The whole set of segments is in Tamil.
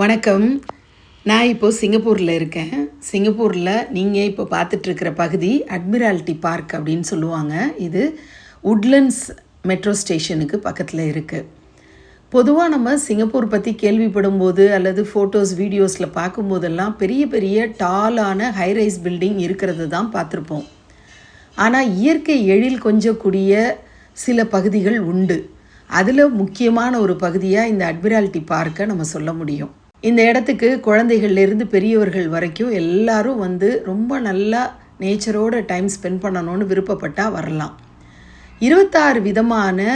வணக்கம். நான் இப்போது சிங்கப்பூரில் இருக்கேன். சிங்கப்பூரில் நீங்கள் இப்போ பார்த்துட்ருக்கிற பகுதி அட்மிரால்ட்டி பார்க் அப்படின்னு சொல்லுவாங்க. இது உட்லண்ட்ஸ் மெட்ரோ ஸ்டேஷனுக்கு பக்கத்தில் இருக்குது. பொதுவாக நம்ம சிங்கப்பூர் பற்றி கேள்விப்படும்போது அல்லது ஃபோட்டோஸ் வீடியோஸில் பார்க்கும்போதெல்லாம் பெரிய பெரிய டாலான ஹைரைஸ் பில்டிங் இருக்கிறது தான் பார்த்துருப்போம். ஆனால் இயற்கை எழில் கொஞ்சக்கூடிய சில பகுதிகள் உண்டு. அதில் முக்கியமான ஒரு பகுதியாக இந்த அட்மிரால்ட்டி பார்க்கை நம்ம சொல்ல முடியும். இந்த இடத்துக்கு குழந்தைகள்லேருந்து பெரியவர்கள் வரைக்கும் எல்லாரும் வந்து ரொம்ப நல்லா நேச்சரோட டைம் ஸ்பெண்ட் பண்ணணும்னு விருப்பப்பட்டால் வரலாம். 26 விதமான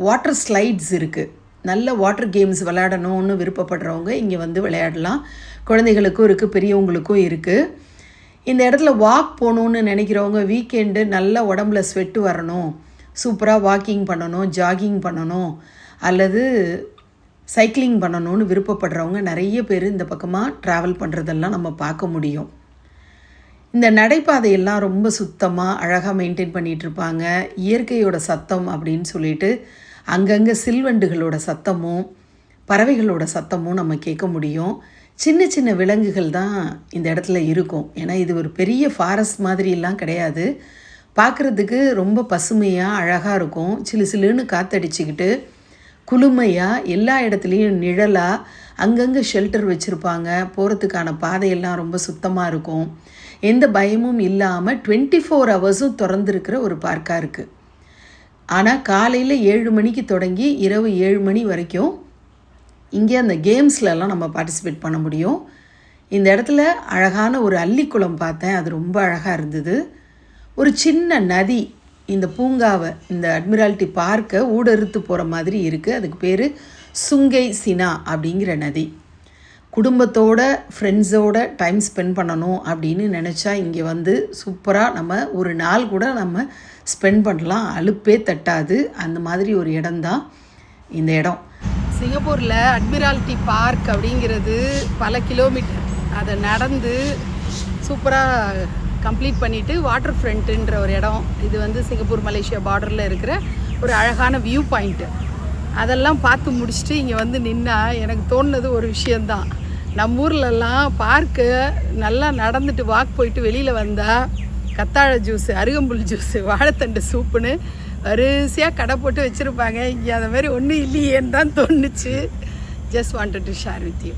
வாட்டர் ஸ்லைட்ஸ் இருக்குது. நல்ல வாட்டர் கேம்ஸ் விளையாடணும்னு விருப்பப்படுறவங்க இங்கே வந்து விளையாடலாம். குழந்தைகளுக்கும் இருக்குது, பெரியவங்களுக்கும் இருக்குது. இந்த இடத்துல வாக் போகணுன்னு நினைக்கிறவங்க, வீக்கெண்டு நல்லா உடம்புல ஸ்வெட்டு வரணும், சூப்பராக வாக்கிங் பண்ணணும், ஜாகிங் பண்ணணும் அல்லது சைக்கிளிங் பண்ணணும்னு விருப்பப்படுறவங்க நிறைய பேர் இந்த பக்கமாக ட்ராவல் பண்ணுறதெல்லாம் நம்ம பார்க்க முடியும். இந்த நடைபாதையெல்லாம் ரொம்ப சுத்தமாக அழகாக மெயின்டைன் பண்ணிகிட்ருப்பாங்க. இயற்கையோட சத்தம் அப்படின்னு சொல்லிட்டு அங்கங்கே சில்வண்டுகளோட சத்தமும் பறவைகளோட சத்தமும் நம்ம கேட்க முடியும். சின்ன சின்ன விலங்குகள் தான் இந்த இடத்துல இருக்கும். ஏன்னா இது ஒரு பெரிய ஃபாரஸ்ட் மாதிரிலாம் கிடையாது. பார்க்குறதுக்கு ரொம்ப பசுமையாக அழகாக இருக்கும். சிலு சிலுன்னு காற்றடிச்சிக்கிட்டு குளுமையாக எல்லா இடத்துலையும் நிழலாக அங்கங்கே ஷெல்டர் வச்சுருப்பாங்க. போகிறதுக்கான பாதையெல்லாம் ரொம்ப சுத்தமாக இருக்கும். எந்த பயமும் இல்லாமல் 24 ஹவர்ஸும் திறந்துருக்கிற ஒரு பார்க்காக இருக்குது. ஆனால் காலையில் 7 மணிக்கு தொடங்கி இரவு 7 மணி வரைக்கும் இங்கே அந்த கேம்ஸ்லலாம் நம்ம பார்ட்டிசிபேட் பண்ண முடியும். இந்த இடத்துல அழகான ஒரு அல்லிக்குளம் பார்த்தேன். அது ரொம்ப அழகாக இருந்தது. ஒரு சின்ன நதி இந்த பூங்காவை, இந்த அட்மிரால்ட்டி பார்க்கை ஊடறுத்து போகிற மாதிரி இருக்குது. அதுக்கு பேர் சுங்கை சினா அப்படிங்கிற நதி. குடும்பத்தோட ஃப்ரெண்ட்ஸோட டைம் ஸ்பெண்ட் பண்ணணும் அப்படின்னு நினச்சா இங்கே வந்து சூப்பராக நம்ம ஒரு நாள் கூட நம்ம ஸ்பெண்ட் பண்ணலாம். அலுப்பே தட்டாது. அந்த மாதிரி ஒரு இடம்தான் இந்த இடம். சிங்கப்பூரில் அட்மிரால்ட்டி பார்க் அப்படிங்கிறது பல கிலோமீட்டர். அதை நடந்து சூப்பராக கம்ப்ளீட் பண்ணிவிட்டு வாட்டர் ஃப்ரண்ட்டுன்ற ஒரு இடம். இது வந்து சிங்கப்பூர் மலேசியா பார்டரில் இருக்கிற ஒரு அழகான வியூ பாயிண்ட்டு. அதெல்லாம் பார்த்து முடிச்சுட்டு இங்கே வந்து நின்னா எனக்கு தோணுனது ஒரு விஷயந்தான். நம்ம ஊர்லெலாம் பார்க்கு நல்லா நடந்துட்டு வாக் போயிட்டு வெளியில் வந்தால் கத்தாழை ஜூஸு, அருகம்புல் ஜூஸு, வாழைத்தண்டு சூப்புன்னு வரிசையாக கடை போட்டு வச்சுருப்பாங்க. இங்கே அந்த மாதிரி ஒன்றும் இல்லையேன்னு தான் தோணுச்சு. Just wanted to share with you.